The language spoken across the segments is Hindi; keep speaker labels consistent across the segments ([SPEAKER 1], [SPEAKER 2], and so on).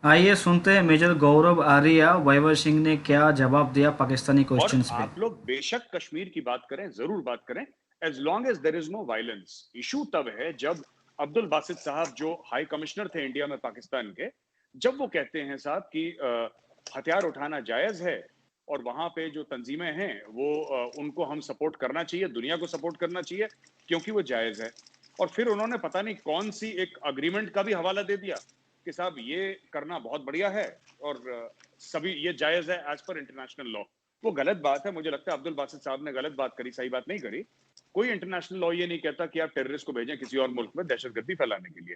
[SPEAKER 1] आइए सुनते हैं मेजर गौरव आर्या वैभव सिंह ने क्या जवाब दिया पाकिस्तानी
[SPEAKER 2] और
[SPEAKER 1] क्वेश्चंस पे।
[SPEAKER 2] आप लोग बेशक कश्मीर की बात करें, जरूर बात करें, as long as there is no violence. Issue तब है जब अब्दुल बासित साहब जो हाई कमिश्नर थे इंडिया में पाकिस्तान के, जब वो कहते हैं साहब कि हथियार उठाना जायज है और वहां पे जो तंजीमें हैं वो उनको हम सपोर्ट करना चाहिए, दुनिया को सपोर्ट करना चाहिए क्योंकि वो जायज है। और फिर उन्होंने पता नहीं कौन सी एक अग्रीमेंट का भी हवाला दे दिया कि साहब ये करना बहुत बढ़िया है और सभी ये जायज है एज पर इंटरनेशनल लॉ। वो गलत बात है। मुझे लगता है अब्दुल बासित साहब ने गलत बात करी, सही बात नहीं करी। कोई इंटरनेशनल लॉ ये नहीं कहता कि आप टेररिस्ट को भेजें किसी और मुल्क में दहशतगर्दी फैलाने के लिए।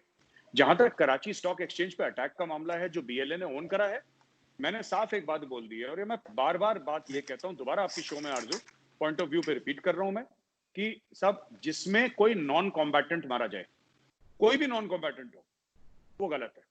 [SPEAKER 2] जहां तक कराची स्टॉक एक्सचेंज पे अटैक का मामला है जो बीएलए ने ओन करा है, मैंने साफ एक बात बोल दी है और ये मैं बार बार बात ये कहता हूं, दोबारा आपकी शो में आरजू पॉइंट ऑफ व्यू पे रिपीट कर रहा हूं मैं, कि सब जिसमें कोई नॉन कॉम्बैटेंट मारा जाए, कोई भी नॉन कॉम्बैटेंट हो, वो गलत है।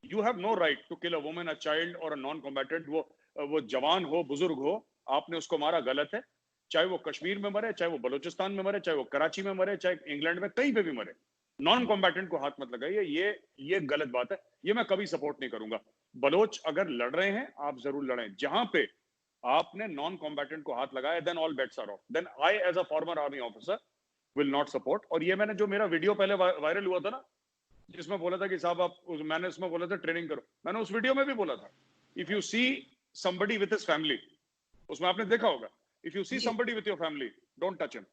[SPEAKER 2] You have no right to kill a woman, a child और अ नॉन कॉम्बैटेंट। वो जवान हो, बुजुर्ग हो, आपने उसको मारा, गलत है। चाहे वो कश्मीर में मरे, चाहे वो बलूचिस्तान में मरे, चाहे वो कराची में मरे, चाहे इंग्लैंड में, कहीं पे भी मरे, नॉन कॉम्बैटेंट को हाथ मत लगाइए। ये गलत बात है, ये मैं कभी सपोर्ट नहीं करूंगा। बलोच अगर लड़ रहे हैं, आप जरूर लड़ें। जहां पे आपने नॉन कॉम्बैटेंट को हाथ लगाया, then all bets are off. Then I as a former army officer will not support. और ये मैंने जो मेरा वीडियो पहले वायरल हुआ था ना, जिसमें बोला था कि साहब आप मैंने उसमें बोला था ट्रेनिंग करो, मैंने उस वीडियो में भी बोला था, if you see somebody with his family, उसमें आपने देखा होगा, इफ यू सी
[SPEAKER 3] जी
[SPEAKER 2] somebody with your family, don't touch him।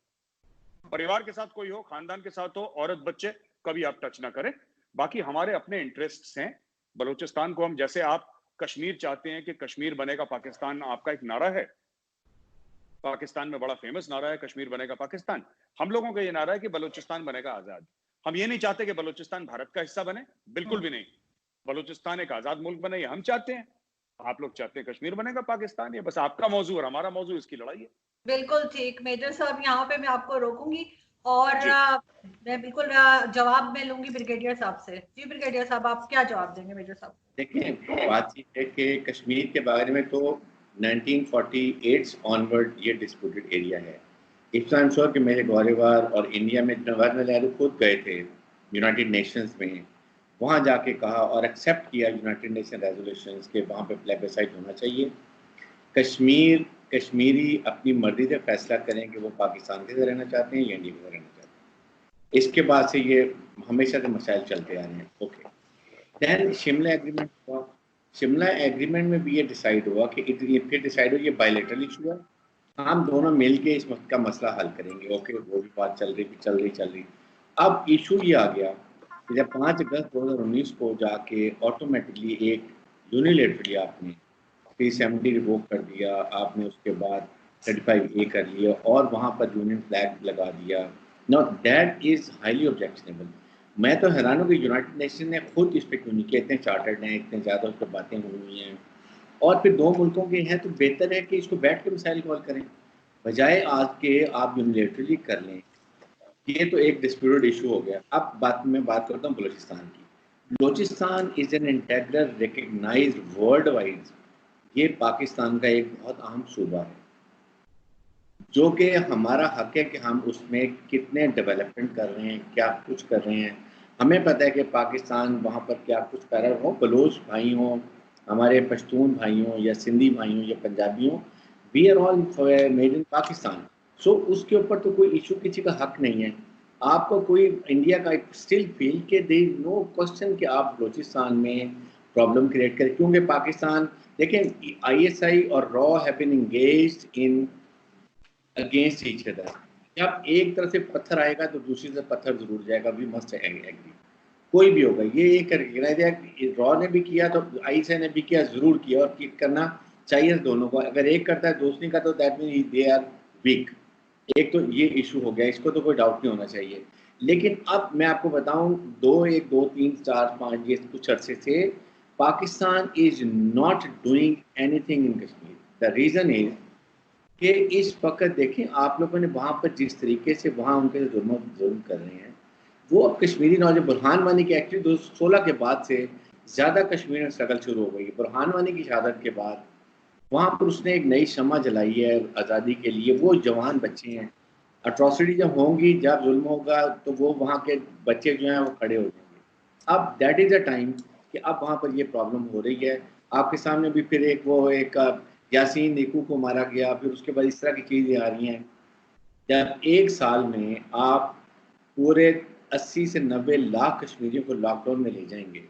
[SPEAKER 2] परिवार के साथ कोई हो, खानदान के साथ हो, औरत बच्चे, कभी आप टच ना करें। बाकी हमारे अपने इंटरेस्ट्स हैं। बलूचिस्तान को हम, जैसे आप कश्मीर चाहते हैं कि कश्मीर बनेगा पाकिस्तान, आपका एक नारा है, पाकिस्तान में बड़ा फेमस नारा है कश्मीर बनेगा पाकिस्तान। हम लोगों का ये नारा है कि बलूचिस्तान बनेगा आजाद। हम ये नहीं चाहते कि बलूचिस्तान भारत का हिस्सा बने, बिल्कुल भी नहीं। बलूचिस्तान एक आजाद मुल्क बने, ये हम चाहते हैं। आप लोग चाहते हैं कश्मीर बनेगा पाकिस्तान, ये बस आपका मौजू और हमारा मौजू, इसकी लड़ाई है।
[SPEAKER 3] बिल्कुल ठीक मेजर साहब, यहाँ पे मैं आपको रोकूंगी और
[SPEAKER 2] जी।
[SPEAKER 3] मैं बिल्कुल जवाब मैं लूंगी ब्रिगेडियर साहब से। जी ब्रिगेडियर साहब, आप क्या जवाब देंगे मेजर साहब?
[SPEAKER 4] देखिए, बात ये है कि कश्मीर के बारे में तो 1948 ऑनवर्ड ये डिस्प्यूटेड एरिया है। इट्स आई एम श्योर कि मेरे गौरवार और इंडिया में जवाहरलाल नेहरू खुद गए थे यूनाइटेड नेशंस में, वहाँ जाके कहा और एक्सेप्ट किया यूनाइटेड नेशन रेजोल्यूशंस के वहाँ पे प्लेबिसाइट होना चाहिए। कश्मीर कश्मीरी अपनी मर्जी से फैसला करें कि वो पाकिस्तान के साथ रहना चाहते हैं या इंडिया के साथ रहना चाहते हैं। इसके बाद से ये हमेशा से मसाइल चलते आ रहे हैं। ओके, देन शिमला एग्रीमेंट हुआ। शिमला एग्रीमेंट में भी ये डिसाइड हुआ कि ये फिर डिसाइड हुआ, ये बायलैटरल इशू है, हम दोनों मिलके इस का मसला हल करेंगे। ओके, वो भी बात चल रही। अब इशू ये आ गया कि जब 5 अगस्त 2019 को जाके ऑटोमेटिकली एक यूनिलेटरली आपने 370 रिवोक कर दिया, आपने उसके बाद 35A कर लिया और वहाँ पर यूनियन फ्लैग लगा दिया। Now that is highly objectionable. मैं तो हैरान हूँ कि यूनाइटेड नेशन ने खुद इस पे क्यों नहीं किया। इतने चार्टर्ड हैं, इतने ज़्यादा उस पर बातें हुई हैं और फिर दो मुल्कों के हैं, तो बेहतर है कि इसको बैठ के मिसाइल कॉल करें, बजाय आज के आप यूनिलेटरली कर लें। ये तो एक डिस्प्यूटेड इशू हो गया। अब मैं बात करता हूँ बलूचिस्तान की। Balochistan is an integral recognized world wide, ये पाकिस्तान का एक बहुत अहम सूबा है, जो कि हमारा हक है कि हम उसमें कितने डेवलपमेंट कर रहे हैं, क्या कुछ कर रहे हैं। हमें पता है कि पाकिस्तान वहाँ पर क्या कुछ कर रहा हो, बलोच भाई हों, हमारे पश्तून भाई हों या सिंधी भाई हों या पंजाबी हों, we are all made in Pakistan. So उसके ऊपर तो कोई इशू किसी का हक नहीं है। आपको कोई इंडिया का स्टिल फील के दे नो क्वेश्चन कि आप बलोचिस्तान में प्रॉब्लम क्रिएट करें, क्योंकि पाकिस्तान देखें, ISI और रॉ have been engaged in against each other. जब एक तरफ से पत्थर आएगा तो दूसरी तरफ पत्थर जरूर जाएगा। वी मस्ट एग्री, कोई भी होगा। ये एक रॉ ने भी किया तो ISI ने भी किया, जरूर किया और करना चाहिए दोनों को। अगर एक करता है दूसरी का तो that mean they are weak. एक तो ये इशू हो गया, इसको तो कोई डाउट नहीं होना चाहिए। लेकिन अब मैं आपको बताऊं, 2 1 2 3 4 5 ये कुछ अरसे से Pakistan is not doing anything in Kashmir. The reason is कि इस वक्त देखें आप लोगों ने वहाँ पर जिस तरीके से वहाँ उनके जुल्म कर रहे हैं, वो अब कश्मीरी नौजवान बुरहान वानी की एक्चुअली 2016 के बाद से ज़्यादा कश्मीर में स्ट्रगल शुरू हो गई। बुरहान वानी की शहादत के बाद वहाँ पर उसने एक नई शम्मा जलाई है आज़ादी के लिए। वो जवान बच्चे हैं, अट्रॉसिटी जब होंगी, जब जुल्म होगा, तो वो वहाँ के बच्चे जो हैं वो खड़े हो जाएंगे। अब दैट इज़ अ टाइम कि अब वहाँ पर ये प्रॉब्लम हो रही है। आपके सामने भी फिर एक यासीन निकू को मारा गया, फिर उसके बाद इस तरह की चीज़ें आ रही हैं। जब एक साल में आप पूरे 80 से 90 लाख कश्मीरियों को लॉकडाउन में ले जाएंगे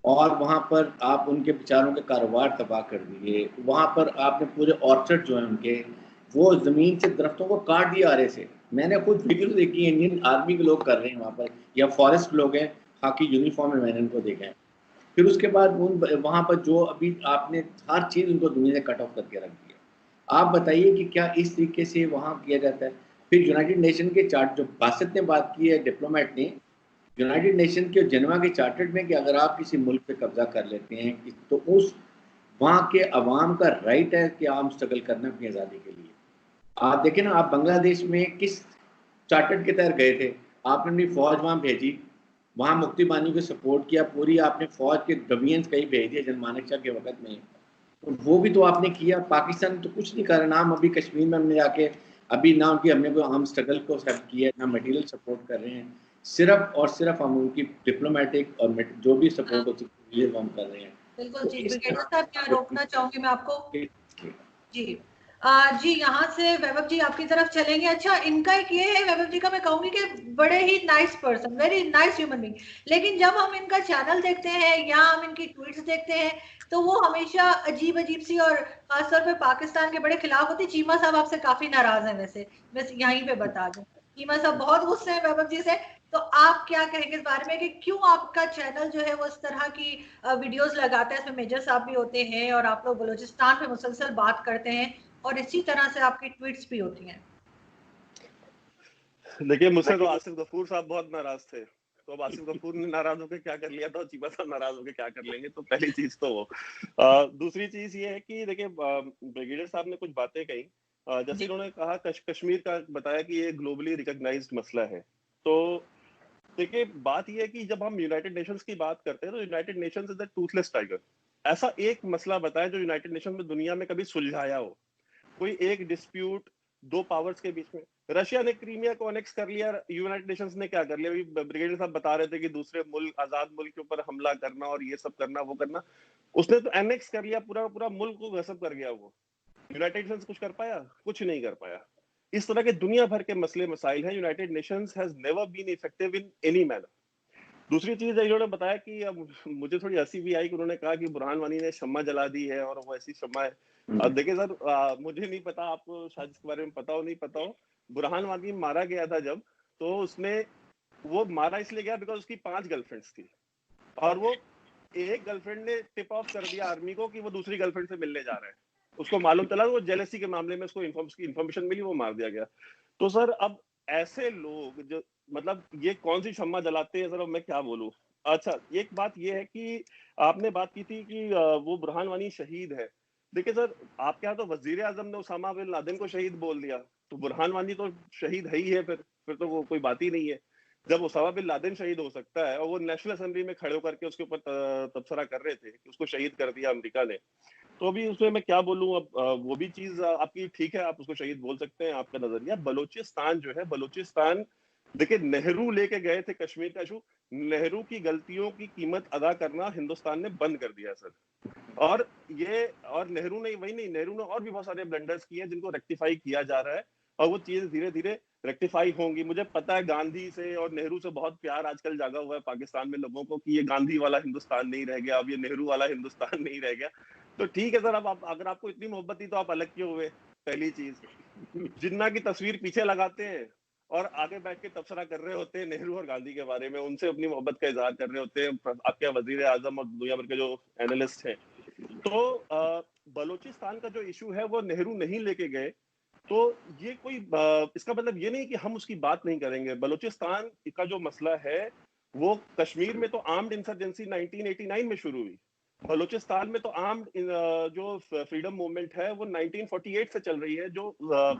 [SPEAKER 4] और वहाँ पर आप उनके बेचारों के कारोबार तबाह कर दिए, वहाँ पर आपने पूरे ऑर्चर्ड जो हैं उनके, वो ज़मीन से दरख्तों को काट दिया आरे से। मैंने खुद वीडियो देखी है, इंडियन आर्मी के लोग कर रहे हैं वहाँ पर, या फॉरेस्ट लोग हैं, खाकी यूनिफॉर्म में मैंने उनको देखा है। फिर उसके बाद वहाँ पर जो अभी आपने हर चीज़ उनको दुनिया से कट ऑफ करके रख दिया। आप बताइए कि क्या इस तरीके से वहाँ किया जाता है? फिर यूनाइटेड नेशन के चार्ट जो बासित ने बात की है, डिप्लोमेट ने, यूनाइटेड नेशन के जेनेवा के चार्टर में, कि अगर आप किसी मुल्क पे कब्जा कर लेते हैं तो उस वहाँ के अवाम का राइट है कि हम स्ट्रगल करना अपनी आज़ादी के लिए। आप देखें ना, आप बांग्लादेश में किस चार्टर के तहत गए थे? आपने अपनी फौज वहाँ भेजी, वहाँ मुक्ति बानी को सपोर्ट किया, पूरी आपने फौज के डिवीजन्स कहीं भेज दिए जनमानक शाह के वक्त में, तो वो भी तो आपने किया। पाकिस्तान तो कुछ नहीं कर रहा ना, हम अभी कश्मीर में हमने जाके अभी ना उनकी हमने कोई हम स्ट्रगल को हेल्प किया ना मटेरियल सपोर्ट कर रहे हैं, सिर्फ और सिर्फ हम उनकी डिप्लोमेटिक और जो भी सपोर्ट हो सकती है वो हम कर रहे हैं।
[SPEAKER 3] बिल्कुल
[SPEAKER 4] तो
[SPEAKER 3] जी।
[SPEAKER 4] इस
[SPEAKER 3] ब्रिगेडियर
[SPEAKER 4] तरह
[SPEAKER 3] साहब, यहाँ रोकना चाहूंगी मैं आपको जी। जी, यहाँ से वैभव जी आपकी तरफ चलेंगे। अच्छा, इनका एक ये है वैभव जी का, मैं कहूंगी कि बड़े ही nice person, very nice human being, लेकिन जब हम इनका चैनल देखते हैं या हम इनकी ट्वीट्स देखते हैं तो वो हमेशा अजीब अजीब सी, और खासतौर पे पाकिस्तान के बड़े खिलाफ होती। चीमा साहब आपसे काफी नाराज हैं वैसे, मैं यहीं पे बता दूं, चीमा साहब बहुत गुस्से हैं वैभव जी से। तो आप क्या कहेंगे इस बारे में कि क्यों आपका चैनल जो है वो इस तरह की वीडियोस लगाता है? इसमें मेजर साहब भी होते हैं और आप लोग बलूचिस्तान पे मुसलसल बात करते हैं और इसी तरह से आपकी ट्वीट्स भी होती हैं।
[SPEAKER 5] देखिए, मुझसे तो आसिफ गफूर साहब बहुत नाराज थे, तो अब आसिफ गफूर ने नाराज होकर क्या कर लिया था, चीमा साहब नाराज होकर क्या कर लेंगे? तो पहली चीज तो वो। दूसरी चीज ये है कि देखिए, ब्रिगेडियर साहब ने कुछ बातें कही, जैसे इन्होंने कहा कश्मीर का बताया कि ये ग्लोबली रिकॉग्नाइज्ड मसला है। तो देखिए, बात ये है कि जब हम यूनाइटेड नेशंस की बात करते हैं तो United Nations is the Toothless tiger. ऐसा एक मसला बताया जो यूनाइटेड नेशन में दुनिया में कभी सुलझाया हो, कोई एक डिस्प्यूट दो पावर्स के बीच में। रशिया ने क्रीमिया को अनेक्स कर लिया, यूनाइटेड नेशंस ने क्या कर लिया? अभी ब्रिगेडियर साहब बता रहे थे कि दूसरे मुल्क, आजाद मुल्क के ऊपर हमला करना और ये सब करना वो करना, उसने तो एनेक्स कर लिया, पूरा पूरा मुल्क को गसब कर गया। वो यूनाइटेड नेशंस कुछ कर पाया? कुछ नहीं कर पाया। इस तरह के दुनिया भर के मसले मसाइल हैं, United Nations has never been effective in any manner. दूसरी चीज इन्होंने बताया कि अब मुझे थोड़ी हंसी भी आई कि उन्होंने कहा कि बुरहान वानी ने शम्मा जला दी है और वो ऐसी शम्मा है। अब देखिए सर, मुझे नहीं पता, आपको शायद इसके बारे में पता हो नहीं पता हो, बुरहान वानी मारा गया था जब, तो उसने वो मारा इसलिए गया बिकॉज उसकी 5 गर्लफ्रेंड्स थी और वो एक गर्लफ्रेंड ने टिप ऑफ कर दिया आर्मी को कि वो दूसरी गर्लफ्रेंड से मिलने जा रहा है। उसको मालूम चला, वो जेलसी के मामले में उसको इन्फॉर्मेशन मिली, वो मार दिया गया। तो सर अब ऐसे लोग जो, मतलब ये कौन सी शम्मा जलाते हैं सर, अब मैं क्या बोलूं। अच्छा, एक बात ये है कि आपने बात की थी कि वो बुरहान वानी शहीद है। देखिए सर, आपके यहाँ तो वजीर आजम ने उसामा बिन लादेन को शहीद बोल दिया, तो बुरहान वानी तो शहीद है ही है, फिर तो वो कोई बात ही नहीं है। जब उसामा बिन लादेन शहीद हो सकता है और वो नेशनल असेंबली में खड़े होकर के उसके ऊपर तबसरा कर रहे थे कि उसको शहीद कर दिया अमेरिका ने, तो अभी उसमें मैं क्या बोलूं। अब वो भी चीज आपकी ठीक है, आप उसको शहीद बोल सकते हैं, आपका नजरिया। बलूचिस्तान जो है, बलूचिस्तान देखिए, नेहरू लेके गए थे कश्मीर का इशू, नेहरू की गलतियों की कीमत अदा करना हिंदुस्तान ने बंद कर दिया सर। और नेहरू ने वही नहीं, नेहरू ने और भी बहुत सारे ब्लंडर्स किए हैं जिनको रेक्टिफाई किया जा रहा है और वो चीजें धीरे धीरे रेक्टिफाई होंगी। मुझे पता है गांधी से और नेहरू से बहुत प्यार आजकल जागा हुआ है पाकिस्तान में लोगों को कि ये गांधी वाला हिंदुस्तान नहीं रह गया, अब ये नेहरू वाला हिंदुस्तान नहीं रह गया। तो ठीक है सर, अब आप अगर आपको इतनी मोहब्बत थी तो आप अलग क्यों हुए? पहली चीज, जिन्ना की तस्वीर पीछे लगाते हैं और आगे बैठ के तबसरा कर रहे होते हैं नेहरू और गांधी के बारे में, उनसे अपनी मोहब्बत का इजहार कर रहे होते हैं आपके वजीर आजम और दुनिया भर के जो एनालिस्ट हैं। तो बलूचिस्तान का जो इशू है वो नेहरू नहीं लेके गए, तो ये कोई इसका मतलब ये नहीं कि हम उसकी बात नहीं करेंगे। बलूचिस्तान का जो मसला है वो, कश्मीर में तो आर्म्ड इंसर्जेंसी 1989 में शुरू हुई, बलूचिस्तान में तो आर्म्ड जो फ्रीडम मूवमेंट है वो 1948 से चल रही है। जो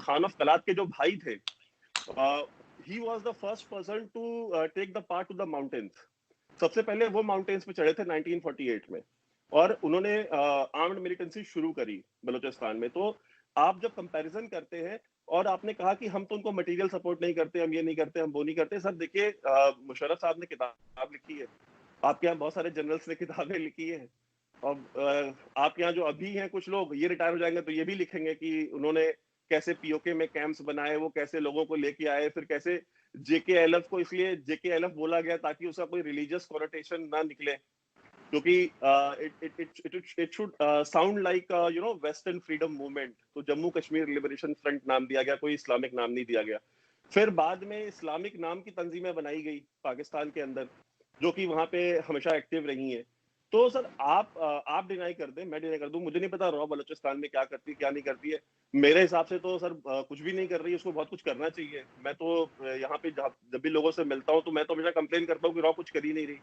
[SPEAKER 5] खान ऑफ कलात के जो भाई थे, he was the first person to take the part to the mountains. सबसे पहले वो माउंटेन्स पे चढ़े थे 1948 में और उन्होंने आर्म्ड मिलिटेंसी शुरू करी बलूचिस्तान में। तो आप जब कंपैरिजन करते हैं, और आपने कहा कि हम तो उनको मटेरियल सपोर्ट नहीं करते, हम ये नहीं करते, हम वो नहीं करते। सर देखिए, मुशर्रफ साहब ने किताब लिखी है, आपके यहाँ बहुत सारे जनरल्स ने किताबें लिखी है, और आपके यहाँ जो अभी हैं कुछ लोग, ये रिटायर हो जाएंगे तो ये भी लिखेंगे कि उन्होंने कैसे पीओके में कैंप्स बनाए, वो कैसे लोगों को लेके आए, फिर कैसे जेकेएलएफ को इसलिए जेकेएलएफ बोला गया ताकि उसका कोई रिलीजियस कॉनोटेशन ना निकले, क्योंकि it should sound like western freedom movement. तो जम्मू कश्मीर लिबरेशन फ्रंट नाम दिया गया, कोई इस्लामिक नाम नहीं दिया गया। फिर बाद में इस्लामिक नाम की तंजीमें बनाई गई पाकिस्तान के अंदर, जो कि वहां पे हमेशा एक्टिव रही हैं। तो सर आप डिनाई कर दें, मैं डिनाई कर दूं, मुझे नहीं पता रॉ बलूचिस्तान में क्या करती है क्या नहीं करती है। मेरे हिसाब से तो सर कुछ भी नहीं कर रही है, उसको बहुत कुछ करना चाहिए। मैं तो यहाँ पे जब भी लोगों से मिलता हूँ तो मैं तो हमेशा कंप्लेन करता हूँ कि रॉ कुछ कर ही नहीं रही,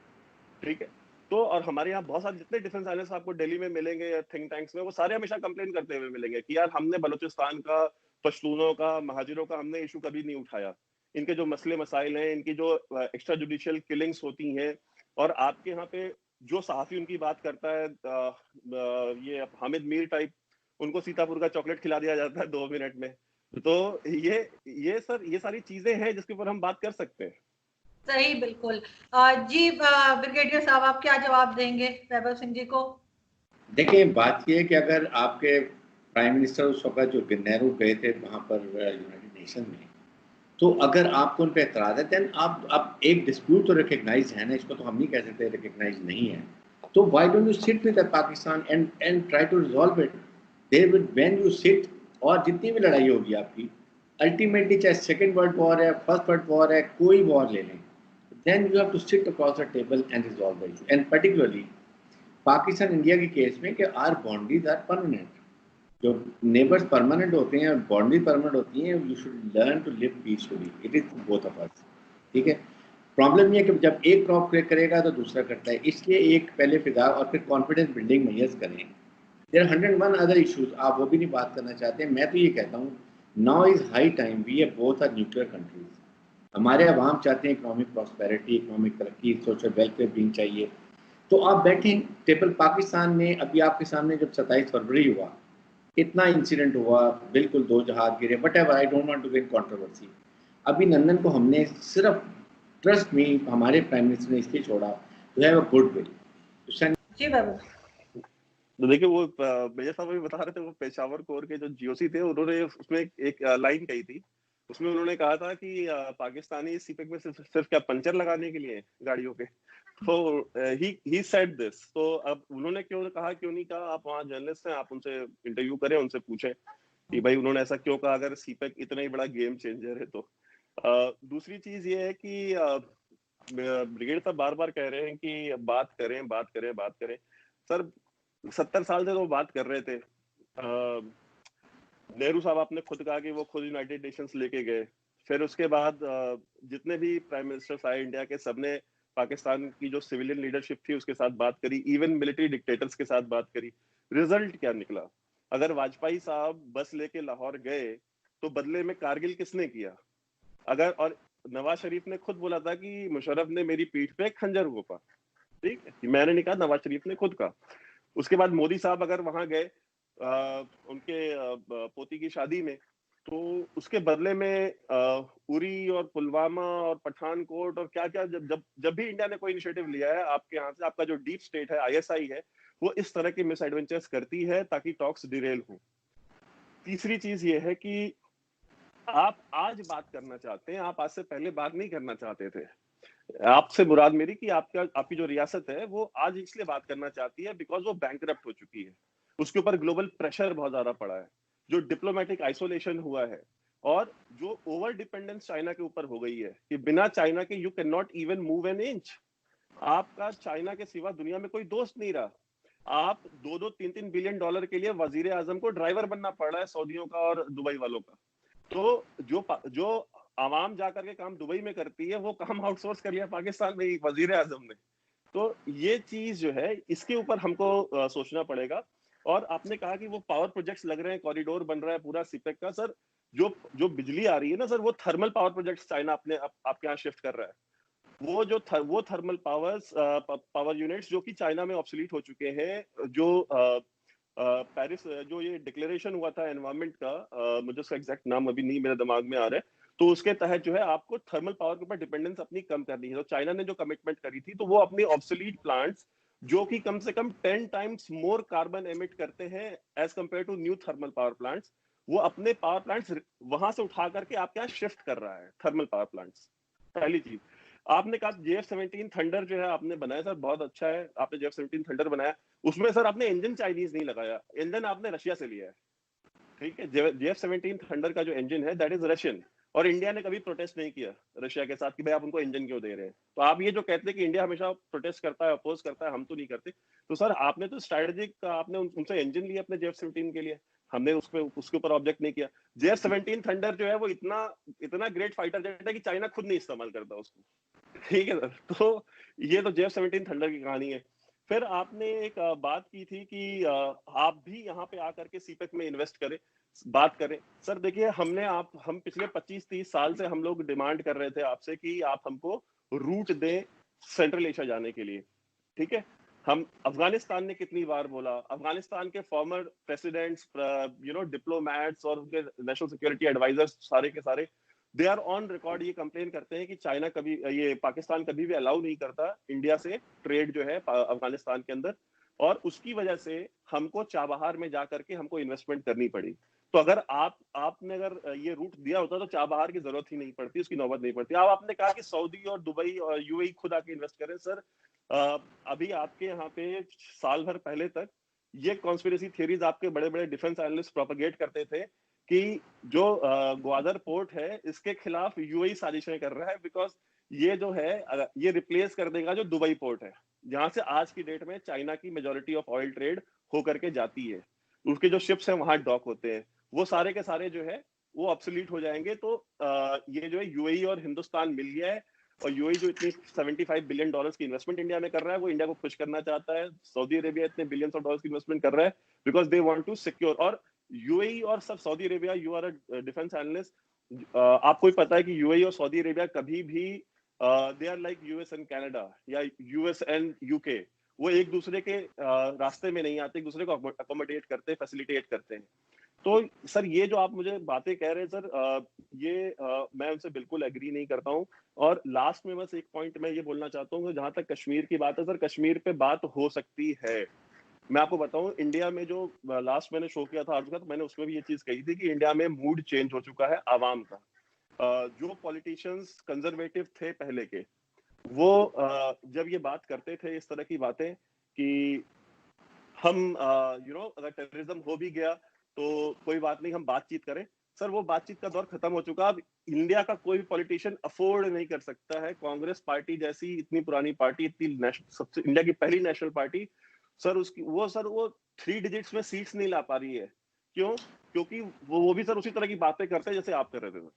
[SPEAKER 5] ठीक है। तो और हमारे यहाँ बहुत सारे जितने डिफेंस एनालिस्ट आपको दिल्ली में मिलेंगे या थिंक टैंक्स में, वो सारे हमेशा कंप्लेन करते हुए मिलेंगे कि यार हमने बलूचिस्तान का, पश्तूनों का, महाजिरों का हमने इशू कभी नहीं उठाया। इनके जो मसले मसाइल हैं, इनकी जो एक्स्ट्रा जुडिशियल किलिंग्स होती हैं, और आपके यहाँ पे जो सहाफी उनकी बात करता है, ये हामिद मीर टाइप, उनको सीतापुर का चॉकलेट खिला दिया जाता है 2 मिनट में। तो ये सर ये सारी चीजें हैं जिसके ऊपर हम बात कर सकते हैं।
[SPEAKER 3] सही, बिल्कुल। जी ब्रिगेडियर साहब, आप क्या जवाब देंगे वैभव सिंह जी को?
[SPEAKER 4] देखिए, बात यह है कि अगर आपके प्राइम मिनिस्टर उस वक्त जो नेहरू गए थे वहाँ पर यूनाइटेड नेशन में, तो अगर आपको उन पर एतराज़ है, दैन आप एक डिस्प्यूट तो रिकग्नाइज है ना, इसको तो हम नहीं कह सकते रिकग्नाइज नहीं है। तो why don't you sit with Pakistan and try to resolve it there with when you sit. और जितनी भी लड़ाई होगी आपकी, अल्टीमेटली चाहे सेकेंड वर्ल्ड वॉर है, फर्स्ट वर्ल्ड वॉर है, कोई वॉर ले लें, then you have to sit across the table and resolve the issue. And particularly Pakistan India के केस में कि आर बाउंड्रीज आर परमानेंट, जो नेबर्स परमानेंट होते हैं, बाउंड्री परमानेंट होती हैं, you should learn to live peacefully, it is both of us, ठीक है। प्रॉब्लम ये है कि जब एक क्रॉप क्रेक करेगा तो दूसरा करता है, इसलिए एक पहले फिदा और फिर कॉन्फिडेंस बिल्डिंग मेजर्स करें। देयर 101 अदर इश्यूज, आप वो भी नहीं बात करना चाहते। मैं तो ये कहता हूँ now is high time, we are both are nuclear countries, हमारे अवाम चाहते हैं इकोनॉमिक प्रॉस्पेरिटी, इकोनॉमिक तरक्की, सोशल वेलफेयर बीइंग चाहिए। तो आप बैठें टेबल। पाकिस्तान में अभी आपके सामने जब 27 फरवरी हुआ, इतना इंसिडेंट हुआ, बिल्कुल 2 जहाज गिरे, but ever, I don't want to get controversy. अभी नंदन को हमने सिर्फ, ट्रस्ट मी, हमारे प्राइम मिनिस्टर ने इसलिए छोड़ा to have a good will.
[SPEAKER 3] जी वैभव।
[SPEAKER 5] तो देखिए, वो मेजर साहब भी बता रहे थे, वो पेशावर कोर के जो जीओसी थे, उन्होंने उसमें एक लाइन कही थी। उसमें उन्होंने कहा था कि पाकिस्तानी सीपेक में सिर्फ क्या पंचर लगाने के लिए गाड़ियों के। तो ही सेड दिस। तो अब उन्होंने क्यों कहा, क्यों नहीं कहा, आप वहाँ जर्नलिस्ट हैं, आप उनसे इंटरव्यू करें, उनसे पूछें कि भाई उन्होंने ऐसा क्यों कहा, अगर सीपेक इतना ही बड़ा गेम चेंजर है तो। दूसरी चीज ये है कि ब्रिगेड साहब बार बार कह रहे हैं कि बात करें बात करें बात करें। सर 70 साल से तो बात कर रहे थे। नेहरू साहब, आपने खुद कहा कि वो खुद यूनाइटेड नेशंस लेके गए। फिर उसके बाद जितने भी प्राइम मिनिस्टर्स आए इंडिया के, सबने पाकिस्तान की जो सिविलियन लीडरशिप थी उसके साथ बात करी, इवन मिलिट्री डिक्टेटर्स के साथ बात करी। रिजल्ट क्या निकला? अगर वाजपेयी साहब बस लेके लाहौर गए तो बदले में कारगिल किसने किया? अगर, और नवाज शरीफ ने खुद बोला था कि मुशर्रफ ने मेरी पीठ पे खंजर घोंपा, ठीक है, मैंने नहीं कहा, नवाज शरीफ ने खुद कहा। उसके बाद मोदी साहब अगर वहां गए उनके पोती की शादी में, तो उसके बदले में उरी और पुलवामा और पठानकोट और क्या क्या, जब भी इंडिया ने कोई इनिशिएटिव लिया है, आपके यहाँ से, आपका जो डीप स्टेट है, आईएसआई है, वो इस तरह के मिस एडवेंचर्स करती है ताकि टॉक्स डिरेल हो। तीसरी चीज ये है कि आप आज बात करना चाहते हैं, आप आज से पहले बात नहीं करना चाहते थे। आपसे मुराद मेरी कि आपकी जो रियासत है वो आज इसलिए बात करना चाहती है बिकॉज वो बैंकरप्ट हो चुकी है, उसके ऊपर ग्लोबल प्रेशर बहुत ज्यादा पड़ा है, जो डिप्लोमेटिक आइसोलेशन हुआ है, और जो ओवर डिपेंडेंस चाइना के ऊपर हो गई है कि बिना चाइना के you can not even move an inch. आपका चाइना के सिवा दुनिया में कोई दोस्त नहीं रहा। आप 2-3 बिलियन डॉलर के लिए वजीर आजम को ड्राइवर बनना पड़ रहा है सऊदियों का और दुबई वालों का। तो जो आवाम जाकर के काम दुबई में करती है, वो काम आउटसोर्स कर लिया पाकिस्तान में वजीर आजम ने। तो ये चीज जो है, इसके ऊपर हमको सोचना पड़ेगा। और आपने कहा कि वो पावर प्रोजेक्ट्स लग रहे हैं, कॉरिडोर बन रहा है पूरा सीपेक का। सर जो बिजली आ रही है ना सर, वो थर्मल पावर प्रोजेक्ट्स चाइना आपके यहाँ शिफ्ट कर रहा है। वो थर्मल पावर यूनिट्स जो कि चाइना में ऑब्सोलीट हो चुके हैं, जो पेरिस जो ये डिक्लेरेशन हुआ था एनवायरमेंट का, मुझे उसका एग्जैक्ट नाम अभी नहीं मेरे दिमाग में आ रहा है, तो उसके तहत जो है आपको थर्मल पावर के ऊपर डिपेंडेंस अपनी कम करनी है। तो चाइना ने जो कमिटमेंट करी थी, तो वो अपनी ऑब्सोलीट प्लांट्स जो कि कम से कम 10 टाइम्स मोर कार्बन एमिट करते हैं as compare to new thermal power plants, वो अपने पावर प्लांट्स वहां से उठा करके आपके यहाँ शिफ्ट कर रहा है, थर्मल पावर प्लांट्स। पहली चीज आपने कहा JF-17 थंडर जो है आपने बनाया सर, बहुत अच्छा है, आपने JF-17 थंडर बनाया, उसमें सर आपने इंजन चाइनीज नहीं लगाया, इंजन आपने रशिया से लिया है, ठीक है। JF-17 थंडर का जो इंजन है दैट इज रशियन, और इंडिया ने कभी प्रोटेस्ट नहीं किया रशिया के साथ कि भाई आप उनको इंजन क्यों दे रहे हैं। तो आप ये जो कहते हैं कि इंडिया हमेशा प्रोटेस्ट करता है, अपोज करता है, हम तो नहीं करते, तो सर आपने तो स्ट्रेटेजिक आपने उनसे इंजन लिया अपने JF-17 के लिए, हमने उसके ऊपर ऑब्जेक्ट नहीं किया। JF-17 थंडर जो है वो इतना ग्रेट फाइटर जेट है कि चाइना खुद नहीं इस्तेमाल करता उसको, ठीक है सर। तो ये तो JF-17 थंडर की कहानी है। फिर आपने एक बात की थी कि आप भी यहाँ पे आकर के सीपेक में इन्वेस्ट करें, बात करें। सर देखिए हम पिछले 25-30 साल से हम लोग डिमांड कर रहे थे आपसे कि आप हमको रूट दें सेंट्रल एशिया जाने के लिए, ठीक है। हम अफगानिस्तान ने कितनी बार बोला, अफगानिस्तान के फॉर्मर प्रेसिडेंट्स, डिप्लोमैट्स और उनके नेशनल सिक्योरिटी एडवाइजर्स सारे के सारे दे आर ऑन रिकॉर्ड ये कंप्लेन करते हैं कि चाइना कभी, ये पाकिस्तान कभी भी अलाउ नहीं करता इंडिया से ट्रेड जो है अफगानिस्तान के अंदर, और उसकी वजह से हमको चाबहार में जाकर के हमको इन्वेस्टमेंट करनी पड़ी। तो अगर आपने अगर ये रूट दिया होता तो चाबहार की जरूरत ही नहीं पड़ती, उसकी नौबत नहीं पड़ती। अब आपने कहा कि सऊदी और दुबई और यूएई खुद आके इन्वेस्ट करें। सर अभी आपके यहाँ पे साल भर पहले तक ये कॉन्स्पिरेसी थियरीज आपके बड़े बड़े डिफेंस एनालिस्ट प्रोपेगेट करते थे कि जो ग्वादर पोर्ट है इसके खिलाफ यूएई साजिशें कर रहा है, बिकॉज ये जो है ये रिप्लेस कर देगा जो दुबई पोर्ट है, जहां से आज की डेट में चाइना की मेजोरिटी ऑफ ऑयल ट्रेड होकर के जाती है, उसके जो शिप्स हैं वहां डॉक होते हैं, वो सारे के सारे जो है वो ऑब्सोलीट हो जाएंगे। तो ये जो है यूएई और हिंदुस्तान मिल गया है, और यूएई जो इतनी $75 बिलियन की इन्वेस्टमेंट इंडिया में कर रहा है, वो इंडिया को खुश करना चाहता है। सऊदी अरेबिया इतने बिलियंस ऑफ डॉलर्स की इन्वेस्टमेंट कर रहा है because they want to secure. और यूएई और सब Saudi Arabia, you are a defence analyst, आपको ही पता है कि यूएई और सऊदी अरेबिया कभी भी they are like US and Canada या यूएस एंड यूके, वो एक दूसरे के रास्ते में नहीं आते, एक दूसरे को अकोमोडेट करते हैं, फैसिलिटेट करते हैं। तो सर ये जो आप मुझे बातें कह रहे हैं सर, मैं उनसे बिल्कुल एग्री नहीं करता हूँ। और लास्ट में बस एक पॉइंट मैं ये बोलना चाहता हूँ, जहां तक कश्मीर की बात है सर, कश्मीर पे बात हो सकती है। मैं आपको बताऊं, इंडिया में जो लास्ट मैंने शो किया था आज का, तो मैंने उसमें भी ये चीज कही थी कि इंडिया में मूड चेंज हो चुका है आवाम का। जो पॉलिटिशियंस कंजर्वेटिव थे पहले के, वो जब ये बात करते थे इस तरह की बातें कि हम अगर टेररिज्म हो भी गया तो कोई बात नहीं, हम बातचीत करें, सर वो बातचीत का दौर खत्म हो चुका। अब इंडिया का कोई भी पॉलिटिशियन अफोर्ड नहीं कर सकता है कांग्रेस पार्टी जैसी इतनी पुरानी पार्टी, इतनी सबसे इंडिया की पहली नेशनल पार्टी, सर वो 3 डिजिट्स में सीट्स नहीं ला पा रही है। क्यों? क्योंकि वो भी सर उसी तरह की बातें करते हैं जैसे आप कर रहे थे।